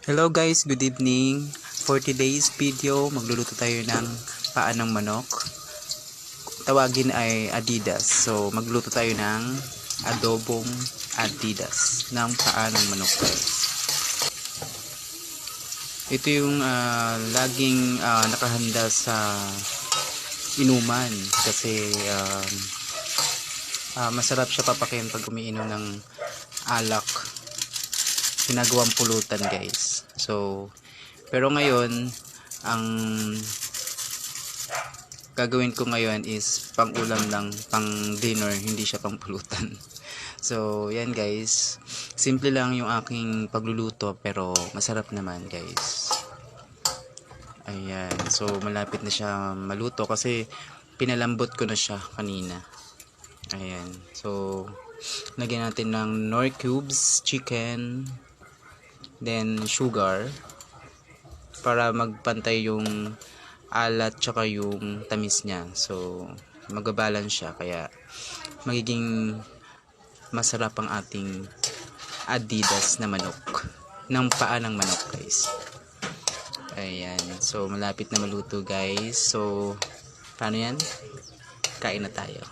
Hello guys, good evening. For today's video, magluluto tayo ng paa ng manok. Tawagin ay Adidas. So, magluto tayo ng adobong Adidas ng paa ng manok guys. Ito yung laging nakahanda sa inuman kasi masarap siya papakin pag umiinom ng alak. Ginagawang pulutan guys. So, pero ngayon, ang gagawin ko ngayon is pang ulam lang, pang dinner, hindi siya pang pulutan. So, yan guys. Simple lang yung aking pagluluto pero masarap naman guys. Ayan. So, malapit na siya maluto kasi pinalambot ko na siya kanina. Ayan. So, lagyan natin ng Knorr cubes, chicken, then sugar para magpantay yung alat tsaka yung tamis niya. So magbabalance siya kaya magiging masarap ang ating Adidas na manok ng paa ng manok guys. Ayan, so malapit na maluto guys. So paano yan? Kain na tayo.